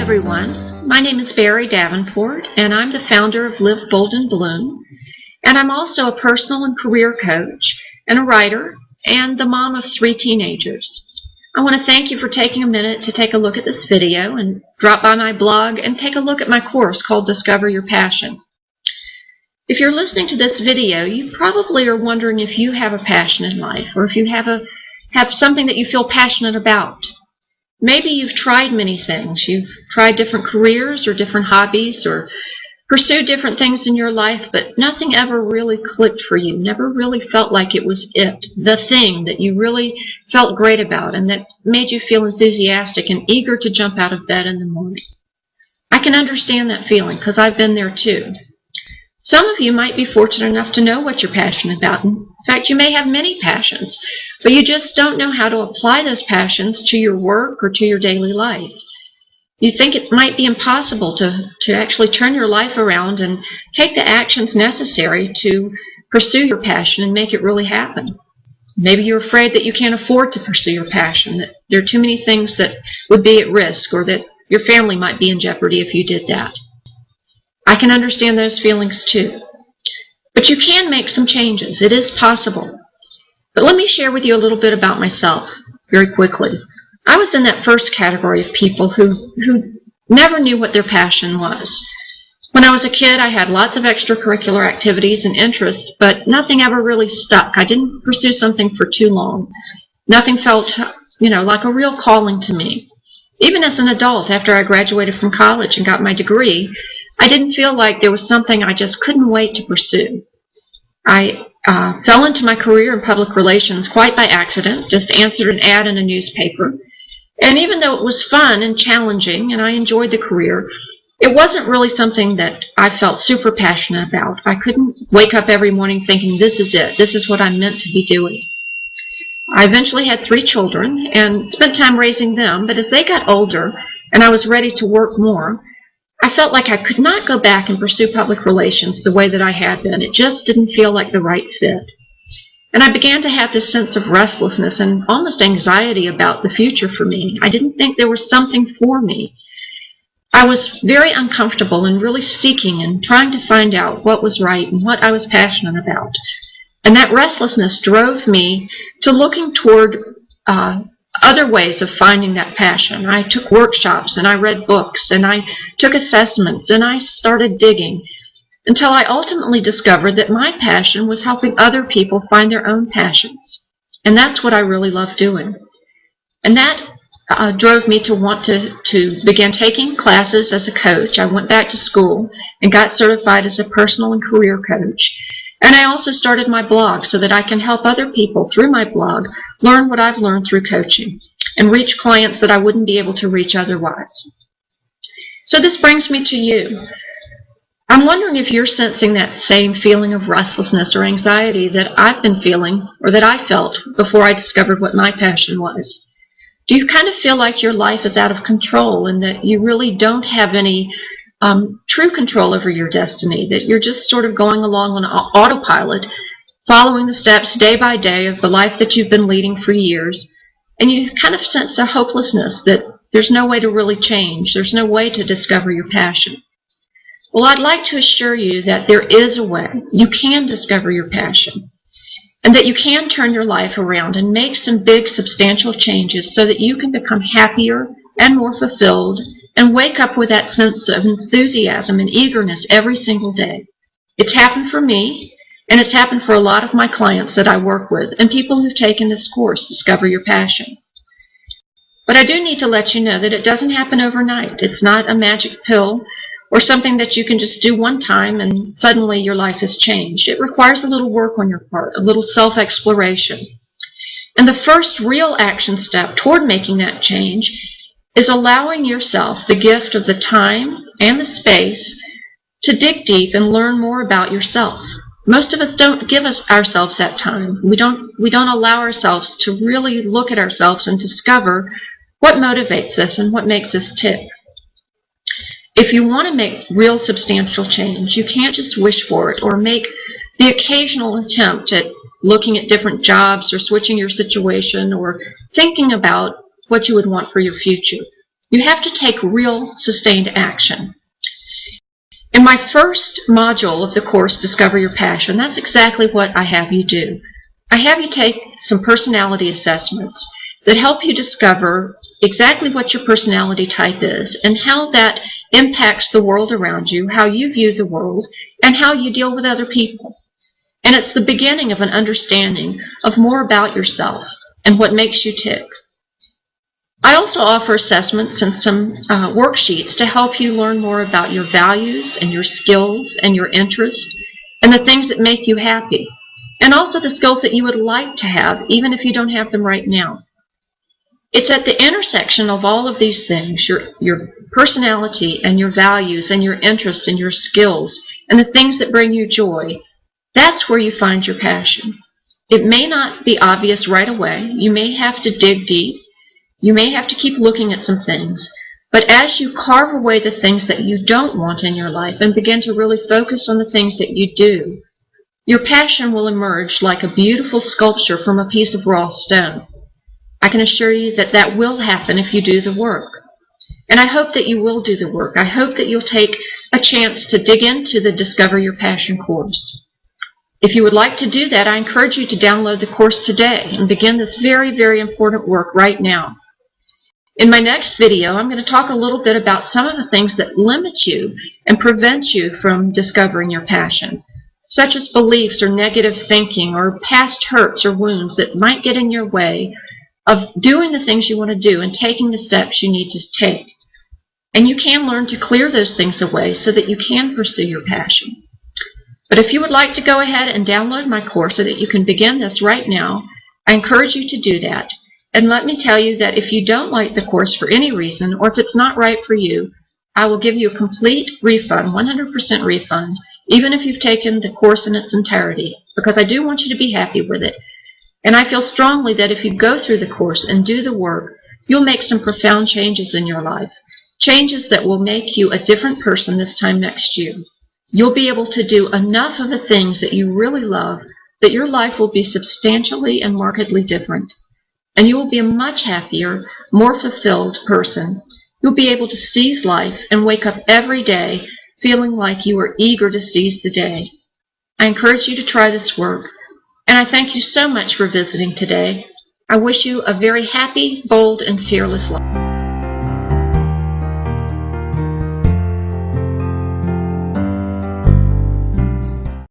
everyone. My name is Barrie Davenpor, and I'm the founder of Live Bold and Bloom. And I'm also a personal and career coach and a writer and the mom of 3 teenagers. I want to thank you for taking a minute to take a look at this video and drop by my blog and take a look at my course called Discover Your Passion. If you're listening to this video, you probably are wondering if you have a passion in life or if you have something that you feel passionate about. Maybe you've tried many things. You've tried different careers or different hobbies or pursued different things in your life, but nothing ever really clicked for you, never really felt like it was it, the thing that you really felt great about and that made you feel enthusiastic and eager to jump out of bed in the morning. I can understand that feeling because I've been there too. Some of you might be fortunate enough to know what you're passionate about. In fact, you may have many passions, but you just don't know how to apply those passions to your work or to your daily life. You think it might be impossible to actually turn your life around and take the actions necessary to pursue your passion and make it really happen. Maybe you're afraid that you can't afford to pursue your passion, that there are too many things that would be at risk or that your family might be in jeopardy if you did that. I can understand those feelings too. But you can make some changes. It is possible. But let me share with you a little bit about myself very quickly. I was in that first category of people who never knew what their passion was. When I was a kid, I had lots of extracurricular activities and interests, but nothing ever really stuck. I didn't pursue something for too long. Nothing felt, like a real calling to me. Even as an adult, after I graduated from college and got my degree, I didn't feel like there was something I just couldn't wait to pursue. I fell into my career in public relations quite by accident, just answered an ad in a newspaper. And even though it was fun and challenging and I enjoyed the career, it wasn't really something that I felt super passionate about. I couldn't wake up every morning thinking, this is it, this is what I'm meant to be doing. I eventually had 3 children and spent time raising them, but as they got older and I was ready to work more, I felt like I could not go back and pursue public relations the way that I had been. It just didn't feel like the right fit. And I began to have this sense of restlessness and almost anxiety about the future for me. I didn't think there was something for me. I was very uncomfortable and really seeking and trying to find out what was right and what I was passionate about. And that restlessness drove me to looking toward other ways of finding that passion. I took workshops and I read books and I took assessments and I started digging until I ultimately discovered that my passion was helping other people find their own passions. And that's what I really love doing. And that drove me to want to begin taking classes as a coach. I went back to school and got certified as a personal and career coach. And I also started my blog so that I can help other people through my blog learn what I've learned through coaching and reach clients that I wouldn't be able to reach otherwise. So this brings me to you. I'm wondering if you're sensing that same feeling of restlessness or anxiety that I've been feeling or that I felt before I discovered what my passion was. Do you kind of feel like your life is out of control and that you really don't have any true control over your destiny, that you're just sort of going along on autopilot, following the steps day by day of the life that you've been leading for years, and you kind of sense a hopelessness that there's no way to really change, there's no way to discover your passion? Well, I'd like to assure you that there is a way. You can discover your passion, and that you can turn your life around and make some big, substantial changes so that you can become happier and more fulfilled and wake up with that sense of enthusiasm and eagerness every single day. It's happened for me, and it's happened for a lot of my clients that I work with and people who've taken this course, Discover Your Passion. But I do need to let you know that it doesn't happen overnight. It's not a magic pill or something that you can just do one time and suddenly your life has changed. It requires a little work on your part, a little self-exploration. And the first real action step toward making that change is allowing yourself the gift of the time and the space to dig deep and learn more about yourself. Most of us don't give ourselves that time. We don't allow ourselves to really look at ourselves and discover what motivates us and what makes us tick. If you want to make real substantial change, you can't just wish for it or make the occasional attempt at looking at different jobs or switching your situation or thinking about what you would want for your future. You have to take real, sustained action. In my first module of the course, Discover Your Passion, that's exactly what I have you do. I have you take some personality assessments that help you discover exactly what your personality type is and how that impacts the world around you, how you view the world, and how you deal with other people. And it's the beginning of an understanding of more about yourself and what makes you tick. I also offer assessments and some worksheets to help you learn more about your values and your skills and your interests and the things that make you happy, and also the skills that you would like to have even if you don't have them right now. It's at the intersection of all of these things, your personality and your values and your interests and your skills and the things that bring you joy, that's where you find your passion. It may not be obvious right away. You may have to dig deep. You may have to keep looking at some things, but as you carve away the things that you don't want in your life and begin to really focus on the things that you do, your passion will emerge like a beautiful sculpture from a piece of raw stone. I can assure you that that will happen if you do the work. And I hope that you will do the work. I hope that you'll take a chance to dig into the Discover Your Passion course. If you would like to do that, I encourage you to download the course today and begin this very, very important work right now. In my next video, I'm going to talk a little bit about some of the things that limit you and prevent you from discovering your passion, such as beliefs or negative thinking or past hurts or wounds that might get in your way of doing the things you want to do and taking the steps you need to take. And you can learn to clear those things away so that you can pursue your passion. But if you would like to go ahead and download my course so that you can begin this right now, I encourage you to do that. And let me tell you that if you don't like the course for any reason, or if it's not right for you, I will give you a complete refund, 100% refund, even if you've taken the course in its entirety, because I do want you to be happy with it. And I feel strongly that if you go through the course and do the work, you'll make some profound changes in your life, changes that will make you a different person this time next year. You'll be able to do enough of the things that you really love that your life will be substantially and markedly different. And you will be a much happier, more fulfilled person. You'll be able to seize life and wake up every day feeling like you are eager to seize the day. I encourage you to try this work, and I thank you so much for visiting today. I wish you a very happy, bold, and fearless life.